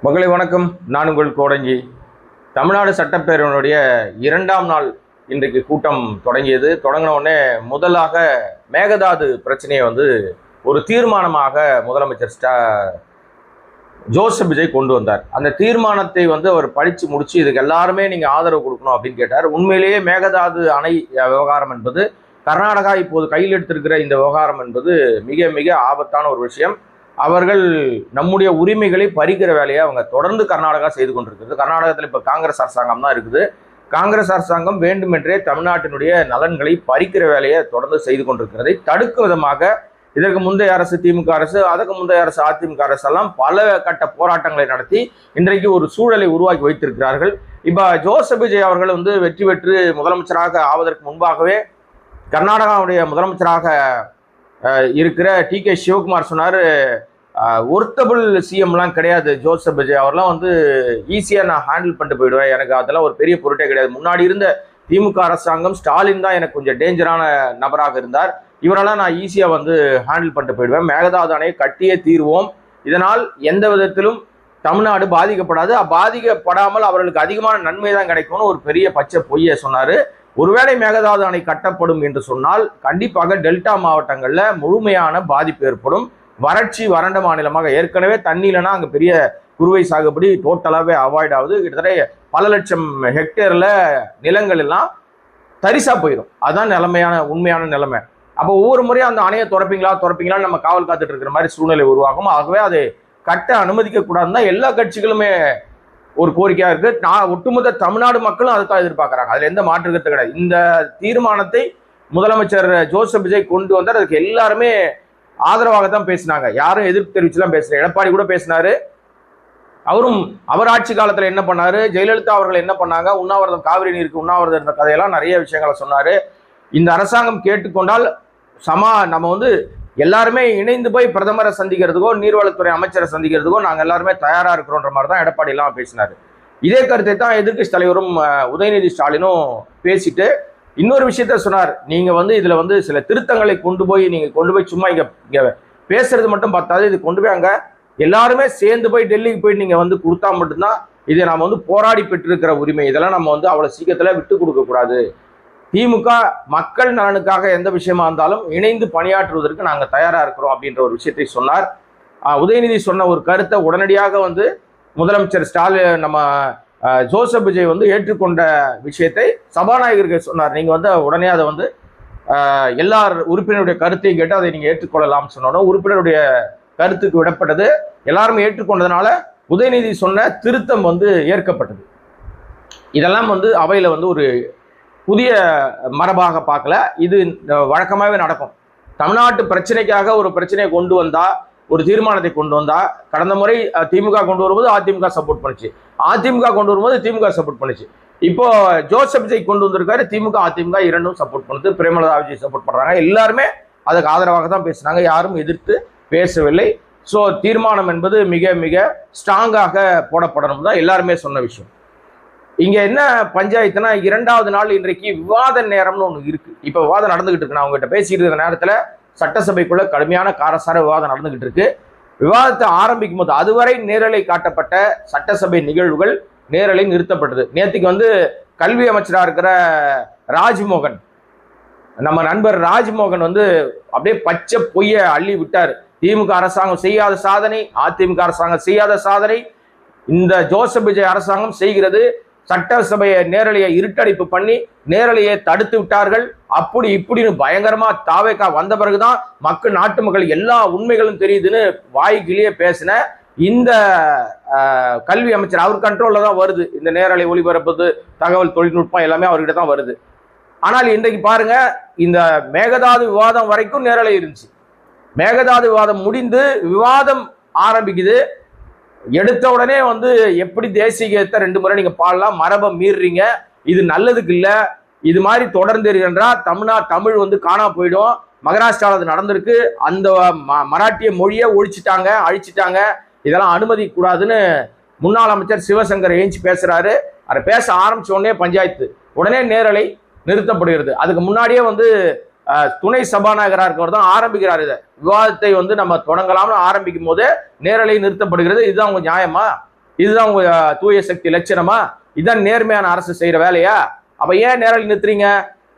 மகளே வணக்கம். நான் உங்கள் கோடங்கி. தமிழ்நாடு சட்டப்பேரவையினுடைய 2ஆம் நாள் இன்றைக்கு கூட்டம் தொடங்கியது. தொடங்கின உடனே முதலாக மேகதாது பிரச்சனையை ஒரு தீர்மானமாக முதலமைச்சர் ஜோசப் விஜய் கொண்டு வந்தார். அந்த தீர்மானத்தை அவர் படித்து முடிச்சு இதுக்கு எல்லாருமே நீங்கள் ஆதரவு கொடுக்கணும் அப்படின்னு கேட்டார். உண்மையிலேயே மேகதாது அணை விவகாரம் என்பது கர்நாடகா இப்போது கையில் எடுத்திருக்கிற இந்த விவகாரம் என்பது மிக மிக ஆபத்தான ஒரு விஷயம். அவர்கள் நம்முடைய உரிமைகளை பறிக்கிற வேலையை அவங்க தொடர்ந்து கர்நாடகா செய்து கொண்டிருக்கிறது. கர்நாடகத்தில் இப்போ காங்கிரஸ் அரசாங்கம் தான் இருக்குது. காங்கிரஸ் அரசாங்கம் வேண்டுமென்றே தமிழ்நாட்டினுடைய நலன்களை பறிக்கிற வேலையை தொடர்ந்து செய்து கொண்டிருக்கிறதை தடுக்கும் விதமாக இதற்கு முந்தைய அரசு திமுக அரசு, அதற்கு முந்தைய அரசு அதிமுக அரசு எல்லாம் பல கட்ட போராட்டங்களை நடத்தி இன்றைக்கு ஒரு சூழலை உருவாக்கி வைத்திருக்கிறார்கள். இப்போ ஜோசப் விஜய் அவர்கள் வெற்றி பெற்று முதலமைச்சராக ஆவதற்கு முன்பாகவே கர்நாடகாவுடைய முதலமைச்சராக இருக்கிற டி.கே. சிவகுமார் சொன்னார், ஒர்த்தபிள் சிஎம்லாம் கிடையாது ஜோசப் விஜய், அவர்லாம் ஈஸியாக நான் ஹேண்டில் பண்ணிட்டு போயிடுவேன், எனக்கு அதெல்லாம் ஒரு பெரிய பொருட்டே கிடையாது. முன்னாடி இருந்த திமுக அரசாங்கம் ஸ்டாலின் தான் எனக்கு கொஞ்சம் டேஞ்சரான நபராக இருந்தார், இவரெல்லாம் நான் ஈஸியாக ஹேண்டில் பண்ணிட்டு போயிடுவேன், மேகதாது அணையை கட்டியே தீர்வோம், இதனால் எந்த விதத்திலும் தமிழ்நாடு பாதிக்கப்படாது, பாதிக்கப்படாமல் அவர்களுக்கு அதிகமான நன்மை தான் கிடைக்கும்னு ஒரு பெரிய பச்சை பொய்யை சொன்னார். ஒருவேளை மேகதாது அணை கட்டப்படும் என்று சொன்னால் கண்டிப்பாக டெல்டா மாவட்டங்களில் முழுமையான பாதிப்பு ஏற்படும். வறட்சி வறண்ட மாநிலமாக, ஏற்கனவே தண்ணியிலனா அங்கே பெரிய குறுவை சாகுபடி டோட்டலாகவே அவாய்ட் ஆகுது. கிட்டத்தட்ட பல லட்சம் ஹெக்டேரில் நிலங்கள் எல்லாம் தரிசா போயிடும். அதுதான் உண்மையான நிலைமை. அப்போ ஒவ்வொரு முறையும் அந்த அணையை திறப்பீங்களான்னு நம்ம காவல் காத்துட்டு இருக்கிற மாதிரி சூழ்நிலை உருவாகும். ஆகவே அதை கட்ட அனுமதிக்க கூடாதுன்னு தான் எல்லா கட்சிகளுமே ஒரு கோரிக்கையா இருக்கு. ஒட்டுமொத்த தமிழ்நாடு மக்களும் அதுக்காக எதிர்பார்க்கறாங்க. அதுல எந்த மாற்று கருத்து கிடையாது. இந்த தீர்மானத்தை முதலமைச்சர் ஜோசப் விஜய் கொண்டு வந்தார். அதுக்கு எல்லாருமே ஆதரவாகத்தான் பேசினாங்க, யாரும் எதிர்ப்பு தெரிவிச்சுலாம் பேசல. எடப்பாடி கூட பேசினாரு. அவர் ஆட்சி காலத்துல என்ன பண்ணாரு, ஜெயலலிதா அவர்கள் என்ன பண்ணாங்க, உண்ணாவிரதம், காவிரி நீருக்கு உண்ணாவிரதம் இருந்த கதையெல்லாம் நிறைய விஷயங்களை சொன்னாரு. இந்த அரசாங்கம் கேட்டுக்கொண்டால் நம்ம எல்லாருமே இணைந்து போய் பிரதமரை சந்திக்கிறதுக்கோ நீர்வளத்துறை அமைச்சரை சந்திக்கிறதுக்கோ நாங்கள் எல்லாருமே தயாரா இருக்கிறோன்ற மாதிரி தான் எடப்பாடி எல்லாம் பேசினாரு. இதே கருத்தை தான் எதிர்க்கட்சி தலைவரும் உதயநிதி ஸ்டாலினும் பேசிட்டு இன்னொரு விஷயத்த சொன்னார். நீங்க இதுல சில திருத்தங்களை கொண்டு போய் சும்மா இங்க பேசுறது மட்டும் பார்த்தாது, இது கொண்டு போய் அங்க எல்லாருமே சேர்ந்து போய் டெல்லிக்கு போய் நீங்க கொடுத்தா மட்டும்தான் இதை நாம போராடி பெற்றிருக்கிற உரிமை. இதெல்லாம் நம்ம அவ்வளவு சீக்கிரத்துல விட்டு கொடுக்க கூடாது. திமுக மக்கள் நலனுக்காக எந்த விஷயமா இருந்தாலும் இணைந்து பணியாற்றுவதற்கு நாங்கள் தயாரா இருக்கிறோம் அப்படின்ற ஒரு விஷயத்தை சொன்னார். உதயநிதி சொன்ன ஒரு கருத்தை உடனடியாக முதலமைச்சர் ஸ்டாலின் நம்ம ஜோசப் விஜய் ஏற்றுக்கொண்ட விஷயத்தை சபாநாயகருக்கு சொன்னார். நீங்க உடனே அதை எல்லா உறுப்பினருடைய கருத்தையும் கேட்டு அதை நீங்க ஏற்றுக்கொள்ளலாம்னு சொன்னோம். உறுப்பினருடைய கருத்துக்கு விடப்பட்டது. எல்லாருமே ஏற்றுக்கொண்டதுனால உதயநிதி சொன்ன திருத்தம் ஏற்கப்பட்டது. இதெல்லாம் அவையில ஒரு புதிய மரபாக பார்க்கல, இது வழக்கமாகவே நடக்கும். தமிழ்நாட்டு பிரச்சனைக்காக ஒரு பிரச்சனையை கொண்டு வந்தா, ஒரு தீர்மானத்தை கொண்டு வந்தா, கடந்த முறை திமுக கொண்டு வரும்போது அதிமுக சப்போர்ட் பண்ணுச்சு, அதிமுக கொண்டு வரும்போது திமுக சப்போர்ட் பண்ணுச்சு. இப்போ ஜோசப் விஜய் கொண்டு வந்திருக்காரு, திமுக அதிமுக இரண்டும் சப்போர்ட் பண்ணுது, பிரேமலதா விஜய் சப்போர்ட் பண்றாங்க. எல்லாருமே அதுக்கு ஆதரவாக தான் பேசுனாங்க, யாரும் எதிர்த்து பேசவில்லை. ஸோ தீர்மானம் என்பது மிக மிக ஸ்ட்ராங்காக போடப்படணும் தான் எல்லாருமே சொன்ன விஷயம். இங்க என்ன பஞ்சாயத்துனா, 2வது நாள் இன்றைக்கு விவாத நேரம்னு ஒன்று இருக்கு. இப்ப விவாதம் நடந்துகிட்டு இருக்கு. நான் உங்ககிட்ட பேசிட்டு இருக்கிற நேரத்துல சட்டசபைக்குள்ள கடுமையான காரசார விவாதம் நடந்துகிட்டு இருக்கு. விவாதத்தை ஆரம்பிக்கும் போது அதுவரை நேரலை காட்டப்பட்ட சட்டசபை நிகழ்வுகள் நேரலை நிறுத்தப்பட்டது. நேற்றுக்கு கல்வி அமைச்சராக இருக்கிற ராஜ்மோகன், நம்ம நண்பர் ராஜ்மோகன் அப்படியே பச்சை பொய்ய அள்ளி விட்டார். திமுக அரசாங்கம் செய்யாத சாதனை, அதிமுக அரசாங்கம் செய்யாத சாதனை இந்த ஜோசப் விஜய் அரசாங்கம் செய்கிறது. சட்டசபையை நேரலையை இருட்டடிப்பு பண்ணி நேரலையை தடுத்து விட்டார்கள், அப்படி இப்படின்னு பயங்கரமா தாவேக்கா வந்த பிறகுதான் நாட்டு மக்கள் எல்லா உண்மைகளும் தெரியுதுன்னு வாய்க்கிலேயே பேசின இந்த கல்வி அமைச்சர், அவர் கண்ட்ரோல்ல தான் வருது இந்த நேரலை ஒளிபரப்புது, தகவல் தொழில்நுட்பம் எல்லாமே அவர்கிட்ட தான் வருது. ஆனால் இன்றைக்கு பாருங்க, இந்த மேகதாது விவாதம் வரைக்கும் நேரலை இருந்துச்சு. மேகதாது விவாதம் முடிந்து விவாதம் ஆரம்பிக்குது. எடுத்த உடனே எப்படி தேசிய கீதத்தை 2 முறை நீங்க பாடலாம், மரபை மீறுறீங்க, இது நல்லதுக்கு இல்ல, இது மாதிரி தொடர்ந்து இருக்கின்றா தமிழ் காணா போயிடும். மகாராஷ்டிராவில் அது நடந்திருக்கு, அந்த மராட்டிய மொழியை அழிச்சிட்டாங்க, இதெல்லாம் அனுமதிக்க கூடாதுன்னு முன்னாள் அமைச்சர் சிவசங்கர் ஏஞ்சி பேசுறாரு. அதை பேச ஆரம்பிச்ச உடனே பஞ்சாயத்து, உடனே நேரலை நிறுத்தப்படுகிறது. அதுக்கு முன்னாடியே துணை சபாநாயகராக இருக்கவர் தான் ஆரம்பிக்கிறார். இதை விவாதத்தை நம்ம தொடங்கலாம்னு ஆரம்பிக்கும் போதே நேரலை நிறுத்தப்படுகிறது. இதுதான் உங்க நியாயமா? இதுதான் உங்க தூய சக்தி லட்சணமா? இதுதான் நேர்மையான அரசு செய்யற வேலையா? அப்ப ஏன் நேரலை நிறுத்துறீங்க?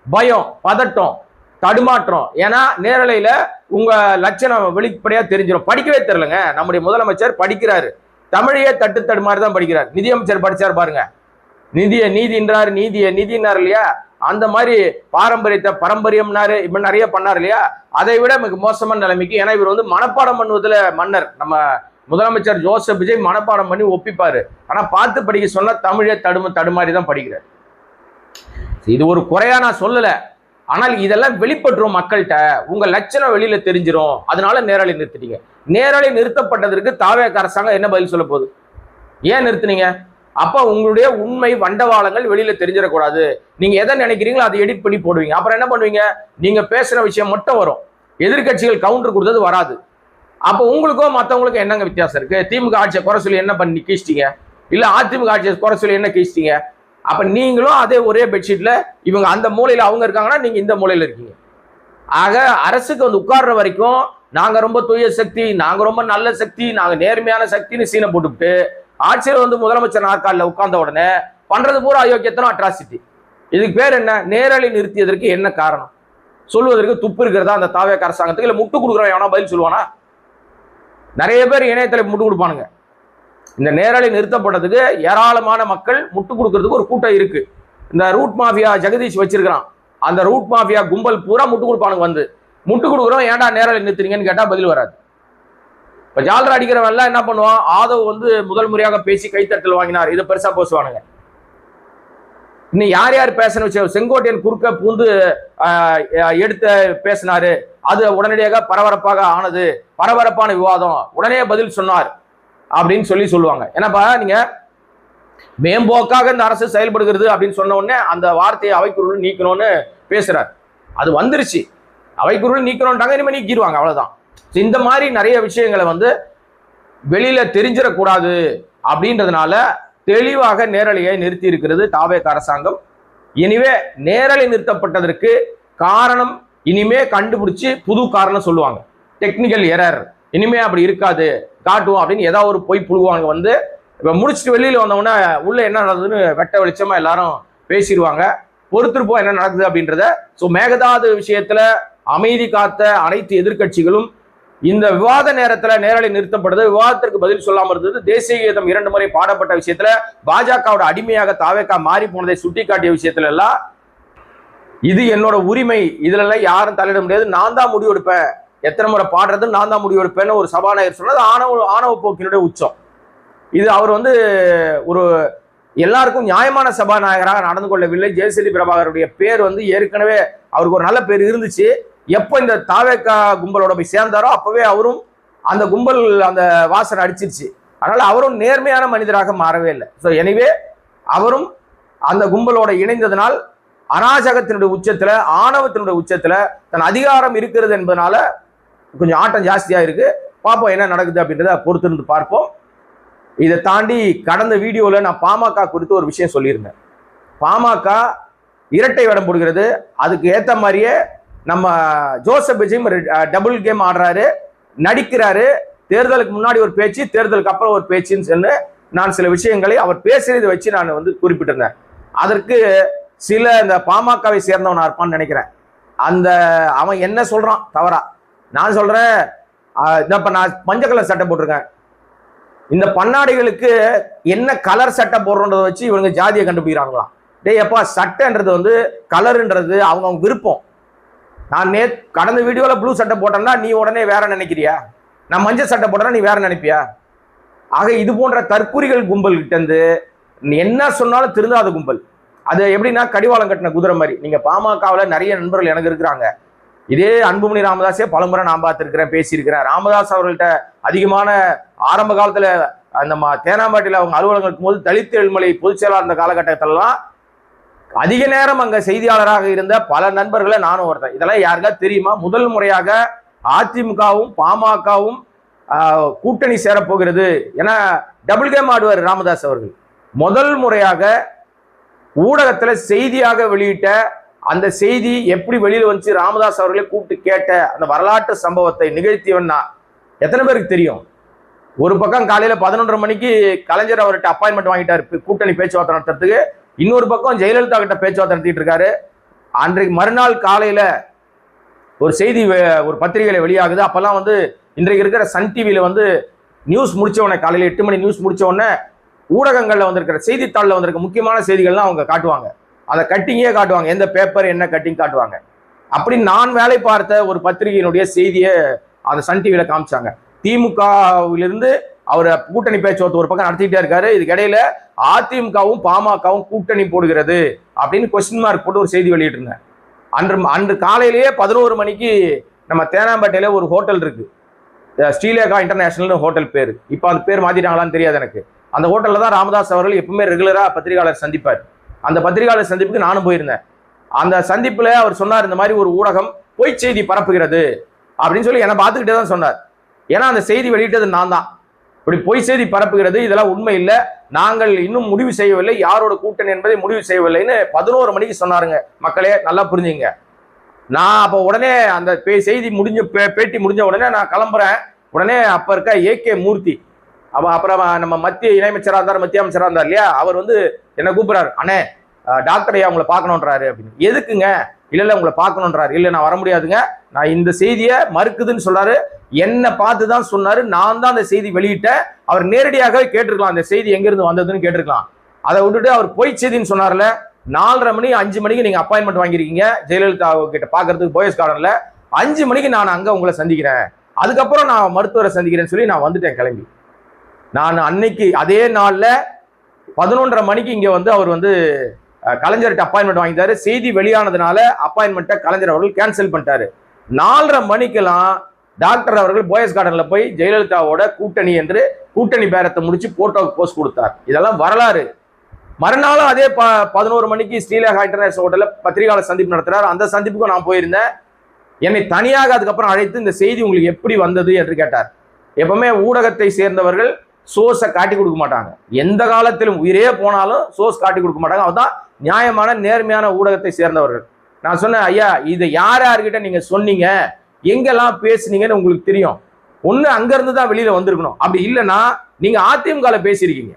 பயம், பதட்டம், தடுமாற்றம். ஏன்னா நேரலையில உங்க லட்சணம் வெளிப்படையா தெரிஞ்சிடும். படிக்கவே தெரியலங்க. நம்முடைய முதலமைச்சர் படிக்கிறாரு, தமிழையே தட்டு தடுமாறி தான் படிக்கிறார். நிதியமைச்சர் படிச்சார் பாருங்க, நிதிய நீதின்றாரு, நீதினார் இல்லையா? அந்த மாதிரி பாரம்பரியத்தை பரம்பரியம்னாரு, இப்ப நிறைய பண்ணார் இல்லையா? அதை விட மிக மோசமான நிலைமைக்கு. ஏன்னா இவர் வந்து மனப்பாடம் பண்ணுவதில் மன்னர். நம்ம முதலமைச்சர் ஜோசப் விஜய் மனப்பாடம் பண்ணி ஒப்பிப்பாரு. ஆனா பார்த்து படிக்க சொன்னா தமிழே தடுமாறி தான் படிக்கிறார். இது ஒரு குறையா நான் சொல்லல, ஆனால் இதெல்லாம் வெளிப்பட்டுரும் மக்கள்கிட்ட. உங்க லட்சணம் வெளியில தெரிஞ்சிடும். அதனால நேரலை நிறுத்திட்டீங்க. நேரலை நிறுத்தப்பட்டதற்கு தாவேக அரசாங்கம் என்ன பதில் சொல்ல போகுது? ஏன் நிறுத்தினீங்க? அப்ப உங்களுடைய உண்மை வண்டவாளங்கள் வெளியில தெரிஞ்சிடக்கூடாது. நீங்க எதை நினைக்கிறீங்களோ அதை எடிட் பண்ணி போடுவீங்க. அப்புறம் என்ன பண்ணுவீங்க? நீங்க பேசுற விஷயம் மட்டும் வரும், எதிர்கட்சிகள் கவுண்டர் கொடுத்தது வராது. அப்ப உங்களுக்கும் மற்றவங்களுக்கும் என்னங்க வித்தியாசம் இருக்கு? திமுக ஆட்சியை குறை சொல்லி என்ன பண்ணி கீழ்ச்சிட்டீங்க? இல்ல அதிமுக ஆட்சியை குறை சொல்லி என்ன கீழ்ச்சிட்டீங்க? அப்ப நீங்களும் அதே ஒரே பெட்ஷீட்ல, இவங்க அந்த மூலையில அவங்க இருக்காங்கன்னா நீங்க இந்த மூலையில இருக்கீங்க. ஆக அரசுக்கு வந்து உட்கார்ற வரைக்கும் நாங்க ரொம்ப தூய சக்தி, நாங்க ரொம்ப நல்ல சக்தி, நாங்க நேர்மையான சக்தின்னு சீனை போட்டுவிட்டு, ஆட்சியில் வந்து முதலமைச்சர் நாற்காலில் உட்கார்ந்த உடனே பண்றது பூரா அயோக்கியத்தனம், அட்ராசிட்டி. இதுக்கு பேர் என்ன? நேரலை நிறுத்தியதற்கு என்ன காரணம் சொல்வதற்கு துப்பு இருக்கிறதா அந்த தாவேக அரசாங்கத்துக்கு? இல்ல முட்டு கொடுக்குறவன் எவனா பதில் சொல்லுவானா? நிறைய பேர் இணையத்தில் முட்டு கொடுப்பானுங்க. இந்த நேரலை நிறுத்தப்பட்டதுக்கு ஏராளமான மக்கள் முட்டு கொடுக்கறதுக்கு ஒரு கூட்டம் இருக்கு. இந்த ரூட் மாஃபியா ஜெகதீஷ் வச்சிருக்கிறான். அந்த ரூட் மாஃபியா கும்பல் பூரா முட்டு கொடுப்பானுங்க. வந்து முட்டு கொடுக்குறோம், ஏன்டா நேரலை நிறுத்துறீங்கன்னு கேட்டா பதில் வராது. இப்ப ஜாலரா அடிக்கிறவன் எல்லாம் என்ன பண்ணுவான்? ஆதவ் வந்து முதல் முறையாக பேசி கைத்தட்டல் வாங்கினார், இதை பெருசா பேசுவானுங்க. இன்னும் யார் யார் பேசணும்? செங்கோட்டையன் குறுக்க பூந்து எடுத்து பேசினாரு, அது உடனடியாக பரபரப்பாக ஆனது, பரபரப்பான விவாதம், உடனே பதில் சொன்னார் அப்படின்னு சொல்லுவாங்க. ஏன்னாப்பா நீங்க மேம்போக்காக இந்த அரசு செயல்படுகிறது அப்படின்னு சொன்ன உடனே அந்த வார்த்தையை அவைக்குறில் நீக்கணும்னு பேசுறாரு. அது வந்துருச்சு, அவைக்குறில் நீக்கணும்ட்டாங்க, இனிமேல் நீக்கிடுவாங்க, அவ்வளவுதான். இந்த மாதிரி நிறைய விஷயங்களை வந்து வெளியில தெரிஞ்சிடக்கூடாது அப்படின்றதுனால தெளிவாக நேரலையை நிறுத்தி இருக்கிறது தாவேக அரசாங்கம். இனிமே நேரலை நிறுத்தப்பட்டதற்கு காரணம் இனிமே கண்டுபிடிச்சு புது காரணம் சொல்லுவாங்க. டெக்னிக்கல் எரர், இனிமே அப்படி இருக்காது காட்டுவோம் அப்படின்னு ஏதாவது ஒரு பொய் புழுவாங்க. வந்து இப்ப முடிச்சுட்டு வெளியில வந்தவொடனே உள்ள என்ன நடந்ததுன்னு வெட்ட வெளிச்சமா எல்லாரும் பேசிடுவாங்க. பொறுத்திருப்போம் என்ன நடக்குது அப்படின்றத. ஸோ மேகதாது விஷயத்துல அமைதி காத்த அனைத்து எதிர்கட்சிகளும் இந்த விவாத நேரத்துல நேரலை நிறுத்தப்படுது, விவாதத்திற்கு பதில் சொல்லாமல் இருந்தது, தேசிய கீதம் 2 முறை பாடப்பட்ட விஷயத்துல பாஜகவோட அடிமையாக தாவேகா மாறி போனதை சுட்டி காட்டிய விஷயத்துல எல்லாம் இது என்னோட உரிமை, இதுல எல்லாம் யாரும் தலையிட முடியாது, நான் தான் முடிவெடுப்பேன், எத்தனை முறை பாடுறது நான் தான் முடிவெடுப்பேன்னு ஒரு சபாநாயகர் சொன்னது ஆணவ போக்கினுடைய உச்சம். இது அவர் வந்து ஒரு எல்லாருக்கும் நியாயமான சபாநாயகராக நடந்து கொள்ளவில்லை. ஜெயசெல்வி பிரபாகருடைய பேர் வந்து ஏற்கனவே அவருக்கு ஒரு நல்ல பேர் இருந்துச்சு. எப்போ இந்த தாவேகா கும்பலோட போய் சேர்ந்தாரோ அப்பவே அவரும் அந்த கும்பல் அந்த வாசனை அடிச்சிருச்சு. அதனால அவரும் நேர்மையான மனிதராக மாறவே இல்லை. ஸோ எனவே அவரும் அந்த கும்பலோட இணைந்ததனால் அராஜகத்தினுடைய உச்சத்துல, ஆணவத்தினுடைய உச்சத்துல தன் அதிகாரம் இருக்கிறது என்பதனால கொஞ்சம் ஆட்டம் ஜாஸ்தியா இருக்கு. பார்ப்போம் என்ன நடக்குது அப்படின்றத பொறுத்திருந்து பார்ப்போம். இதை தாண்டி கடந்த வீடியோவில் நான் பாமக குறித்து ஒரு விஷயம் சொல்லியிருந்தேன். பாமக இரட்டை வேடம் போடுகிறது. அதுக்கு ஏற்ற மாதிரியே நம்ம ஜோசப் விஜயும் டபுள் கேம் ஆடுறாரு, நடிக்கிறாரு. தேர்தலுக்கு முன்னாடி ஒரு பேச்சு, தேர்தலுக்கு அப்புறம் ஒரு பேச்சுன்னு சொல்லி நான் சில விஷயங்களை அவர் பேசுறதை வச்சு நான் வந்து குறிப்பிட்டிருந்தேன். அதற்கு சில இந்த பாமகவை சேர்ந்தவனா இருப்பான்னு நினைக்கிறேன். அந்த அவன் என்ன சொல்றான் தவறா? நான் சொல்றேன், இப்ப நான் மஞ்சள் கலர் சட்டை போட்டிருக்கேன், இந்த பன்னாடிகளுக்கு என்ன கலர் சட்டை போடுறோன்றதை வச்சு இவங்க ஜாதியை கண்டுபிடிக்கிறாங்களாம். டேய் அப்பா, சட்டைன்றது வந்து கலருன்றது அவங்க விருப்பம். நான் கடந்த வீடியோல ப்ளூ சட்டை போட்டேன்னா நீ உடனே வேற நினைக்கிறியா? நான் மஞ்சள் சட்டை போட்டேன்னா நீ வேற நினைப்பியா? ஆக இது போன்ற தற்குறிகள் கும்பல் கிட்ட இருந்து என்ன சொன்னாலும் திருந்தாத கும்பல். அது எப்படின்னா கடிவாளம் கட்டின குதிரை மாதிரி. நீங்க பாமகவில் நிறைய நண்பர்கள் எனக்கு இருக்கிறாங்க. இதே அன்புமணி ராமதாஸே பலமுறை நான் பார்த்துருக்கிறேன், பேசியிருக்கிறேன். ராமதாஸ் அவர்கள்ட்ட அதிகமான ஆரம்ப காலத்துல நம்ம தேனாம்பாட்டியில் அவங்க அலுவலகம் இருக்கும்போது தலித் எழுமலை பொதுச் செயலாளர் இருந்த காலகட்டத்திலலாம் அதிக நேரம் அங்க செய்தியாளராக இருந்த பல நண்பர்களை நானும் ஒருத்தன். இதெல்லாம் யாருக்கா தெரியுமா? முதல் முறையாக அதிமுகவும் பாமகவும் கூட்டணி சேரப்போகிறது. ஏன்னா டபுள் கேம் ஆடுவார் ராமதாஸ் அவர்கள். முதல் முறையாக ஊடகத்துல செய்தியாக வெளியிட்ட அந்த செய்தி எப்படி வெளியில வந்துச்சு, ராமதாஸ் அவர்களை கூப்பிட்டு கேட்ட அந்த வரலாற்று சம்பவத்தை நிகழ்த்தியவன் எத்தனை பேருக்கு தெரியும்? ஒரு பக்கம் காலையில 11:30 மணிக்கு கலைஞர் அவர்கிட்ட அப்பாயின்மெண்ட் வாங்கிட்டாரு கூட்டணி பேச்சுவார்த்தை நடத்துறதுக்கு, இன்னொரு பக்கம் ஜெயலலிதா கிட்ட பேச்சுவார்த்தை நடத்திட்டு இருக்காரு. அன்றைக்கு மறுநாள் காலையில ஒரு செய்தி ஒரு பத்திரிகையில வெளியாகுது. அப்பெல்லாம் வந்து இன்றைக்கு இருக்கிற சன் டிவியில வந்து நியூஸ் முடிச்ச உடனே, காலையில 8 மணி நியூஸ் முடிச்ச உடனே ஊடகங்கள்ல வந்திருக்கிற செய்தித்தாளில் வந்திருக்க முக்கியமான செய்திகள்லாம் அவங்க காட்டுவாங்க. அதை கட்டிங்கே காட்டுவாங்க, எந்த பேப்பர் என்ன கட்டிங் காட்டுவாங்க. அப்படி நான் வேலை பார்த்த ஒரு பத்திரிகையினுடைய செய்தியை அந்த சன் டிவியில காமிச்சாங்க. திமுகவிலிருந்து அவர் கூட்டணி பேச்சுவார்த்தை ஒரு பக்கம் நடத்திட்டே இருக்காரு. இதுக்கு இடையில அதிமுகவும் பாமகவும் கூட்டணி போடுகிறது அப்படின்னு கொஸ்டின் மார்க் போட்டு ஒரு செய்தி வெளியிட்டிருந்தேன். அன்று காலையிலேயே 11 மணிக்கு நம்ம தேனாம்பேட்டையில ஒரு ஹோட்டல் இருக்கு, ஸ்ரீலேகா இன்டர்நேஷனல் ஹோட்டல் பேர். இப்போ அந்த பேர் மாத்திட்டாங்களான்னு தெரியாது எனக்கு. அந்த ஹோட்டல்ல தான் ராமதாஸ் அவர்கள் எப்பவுமே ரெகுலரா பத்திரிகையாளர் சந்திப்பார். அந்த பத்திரிகையாளர் சந்திப்புக்கு நானும் போயிருந்தேன். அந்த சந்திப்புல அவர் சொன்னார், இந்த மாதிரி ஒரு ஊடகம் பொய் செய்தி பரப்புகிறது அப்படின்னு சொல்லி என்னை பார்த்துக்கிட்டே தான் சொன்னார். ஏன்னா அந்த செய்தி வெளியிட்டது நான் தான். இப்படி பொய் செய்தி பரப்புகிறது, இதெல்லாம் உண்மை இல்லை, நாங்கள் இன்னும் முடிவு செய்யவில்லை, யாரோட கூட்டணி என்பதை முடிவு செய்யவில்லைன்னு 11 மணிக்கு சொன்னாருங்க. மக்களே நல்லா புரிஞ்சுங்க. நான் அப்போ உடனே அந்த செய்தி பேட்டி முடிஞ்ச உடனே நான் கிளம்புறேன். உடனே அப்ப இருக்க ஏகே மூர்த்தி, அப்புறம் நம்ம மத்திய இணையமைச்சராக இருந்தார், மத்திய அமைச்சராக இருந்தார் இல்லையா, அவர் வந்து என்ன கூப்பிடுறாரு, அண்ணே டாக்டர் ஐயா உங்களை பார்க்கணுன்றாரு அப்படின்னு. எதுக்குங்க? இல்ல உங்களை பார்க்கணுன்றாரு. இல்ல நான் வர முடியாதுங்க, நான் இந்த செய்தியை மறுக்குதுன்னு சொல்றாரு. என்ன பார்த்து தான் சொன்னாரு, நான் தான் அந்த செய்தி வெளியிட்டேன். அவர் நேரடியாகவே கேட்டிருக்கலாம், அந்த செய்தி எங்க இருந்து வந்ததுன்னு கேட்டிருக்கலாம். அதை விட்டுட்டு அவர் பொய் செய்தின்னு சொன்னார்ல. 4:30 மணி 5 மணிக்கு நீங்க அப்பாயின்மெண்ட் வாங்கிருக்கீங்க ஜெயலலிதா கிட்ட பாக்குறதுக்கு போயஸ் கார்டன்ல. 5 மணிக்கு நான் அங்க உங்களை சந்திக்கிறேன், அதுக்கப்புறம் நான் மருத்துவரை சந்திக்கிறேன்னு சொல்லி நான் வந்துட்டேன் கிளம்பி. நான் அன்னைக்கு அதே நாள்ல 11:30 மணிக்கு இங்க வந்து அவர் வந்து கலைஞர்கிட்ட அப்பாயின்மெண்ட் வாங்கிட்டாரு. செய்தி வெளியானதுனால அப்பாயின்மெண்ட்டை கலைஞர் அவர்கள் கேன்சல் பண்ணிட்டாரு. 4:30 மணிக்கெல்லாம் டாக்டர் அவர்கள் போயஸ் கார்டன்ல போய் ஜெயலலிதாவோட கூட்டணி என்று கூட்டணி பேரத்தை முடிச்சு போட்டோக்கு போஸ்ட் கொடுத்தார். இதெல்லாம் வரலாறு. மறுநாளும் அதே 11 மணிக்கு ஸ்ரீலேகா இன்டர்நேஷனல் ஹோட்டல்ல பத்திரிகையாளர் சந்திப்பு நடத்துறாரு. அந்த சந்திப்புக்கும் நான் போயிருந்தேன். என்னை தனியாக அதுக்கப்புறம் அழைத்து இந்த செய்தி உங்களுக்கு எப்படி வந்தது என்று கேட்டார். எப்பவுமே ஊடகத்தை சேர்ந்தவர்கள் சோர்ஸை காட்டி கொடுக்க மாட்டாங்க. எந்த காலத்திலும் உயிரே போனாலும் சோர்ஸ் காட்டி கொடுக்க மாட்டாங்க. அதுதான் நியாயமான நேர்மையான ஊடகத்தை சேர்ந்தவர்கள். நான் சொன்னேன், ஐயா இதை யார்கிட்ட நீங்க சொன்னீங்க, எங்கெல்லாம் பேசுனீங்கன்னு உங்களுக்கு தெரியும். ஒண்ணு அங்க இருந்து தான் வெளியில வந்திருக்கணும். அப்படி இல்லைன்னா நீங்க அதிமுக பேசியிருக்கீங்க.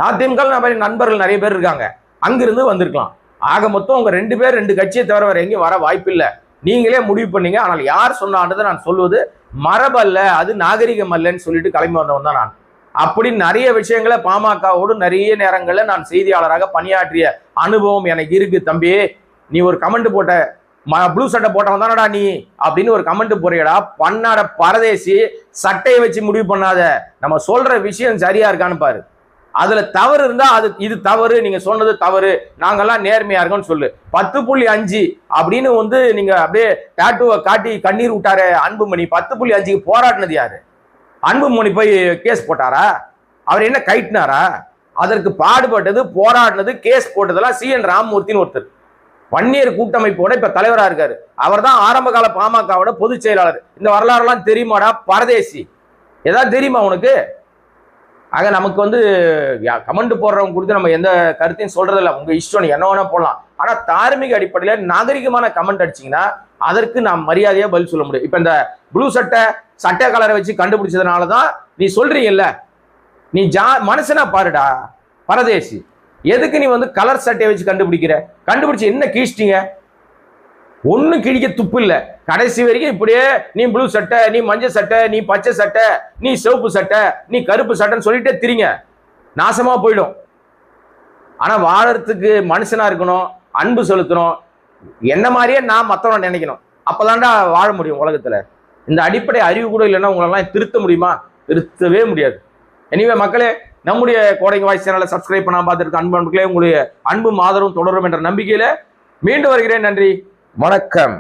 அதிமுக நண்பர்கள் நிறைய பேர் இருக்காங்க, அங்கிருந்து வந்திருக்கலாம். ஆக மொத்தம் உங்க 2 பேர் 2 கட்சியை தவிர வேற எங்கேயும் வர வாய்ப்பு இல்லை. நீங்களே முடிவு பண்ணீங்க. ஆனால் யார் சொன்னான்றதை நான் சொல்வது மரபல்ல, அது நாகரிகம் அல்லன்னு சொல்லிட்டு கிளம்பி வந்தவன் தான் நான். அப்படி நிறைய விஷயங்களை பாமகவோடு நிறைய நேரங்கள்ல நான் செய்தியாளராக பணியாற்றிய அனுபவம் எனக்கு இருக்கு. தம்பி நீ ஒரு கமெண்ட் போட்ட, ப்ளூ சட்டை போட்டவன் தானடா நீ அப்படின்னு ஒரு கமெண்ட் போறியடா, பண்ணாட பரதேசி, சட்டையை வச்சு முடிவு பண்ணாத, நம்ம சொல்ற விஷயம் சரியா இருக்கான்னு பாரு. அதுல தவறு இருந்தா அது இது தவறு, நீங்க சொன்னது தவறு, நாங்கெல்லாம் நேர்மையா இருக்கோம்னு சொல்லு. 10.5 அப்படின்னு வந்து நீங்க அப்படியே டாட்டுவை காட்டி கண்ணீர் விட்டாரு அன்புமணி. 10.5க்கு போராடினது யாரு? அன்புமணி போய் கேஸ் போட்டாரா? அவர் என்ன கைட்டினாரா? அதற்கு பாடுபட்டது, போராடினது, கேஸ் போட்டதெல்லாம் CN ராமமூர்த்தின்னு ஒருத்தர், வன்னியர் கூட்டமைப்போட இப்ப தலைவரா இருக்காரு. அவர் தான் ஆரம்ப கால பாமகவோட பொதுச் செயலாளர். இந்த வரலாறு எல்லாம் தெரியுமாடா பரதேசி? ஏதாவது தெரியுமா உனக்கு? ஆக நமக்கு வந்து கமெண்ட் போடுறவங்க கொடுத்து நம்ம எந்த கருத்தையும் சொல்றது இல்லை. உங்க இஷ்டம், என்ன வேணா போடலாம். ஆனா தார்மீக அடிப்படையில நாகரிகமான கமெண்ட் அடிச்சீங்கன்னா அதற்கு நாம் மரியாதையா பதில் சொல்ல முடியும். இப்ப இந்த ப்ளூ சட்டை கலரை வச்சு கண்டுபிடிச்சதுனாலதான் நீ சொல்றீங்கல்ல, நீ மனுஷனா பாருடா பரதேசி. எதுக்கு நீ வந்து கலர் சட்டையை வச்சு கண்டுபிடிச்சு என்ன கீழ்ச்சிங்க? ஒன்னும் கிழிக்க துப்பு இல்லை. கடைசி வரைக்கும் இப்படியே நீ ப்ளூ சட்டை, நீ மஞ்சள் சட்டை, நீ பச்சை சட்டை, நீ சிவப்பு சட்டை, நீ கருப்பு சட்டைன்னு சொல்லிட்டே திரிங்க, நாசமா போயிடும். ஆனா வாழறதுக்கு மனுஷனா இருக்கணும், அன்பு செலுத்தணும், என்ன மாதிரியே நான் மற்றவனை நினைக்கணும். அப்பதான்டா வாழ முடியும் உலகத்துல. இந்த அடிப்படை அறிவு கூட இல்லைன்னா உங்களெல்லாம் திருத்த முடியுமா? திருத்தவே முடியாது. எனிவே மக்களே, நம்முடைய கோடைங்க வாய்ஸ் சேனலை சப்ஸ்கிரைப் பண்ணாம பார்த்துருக்க அன்புகளே, உங்களுடைய அன்பும் ஆதரவும் தொடரும் என்ற நம்பிக்கையில மீண்டும் வருகிறேன். நன்றி, வணக்கம்.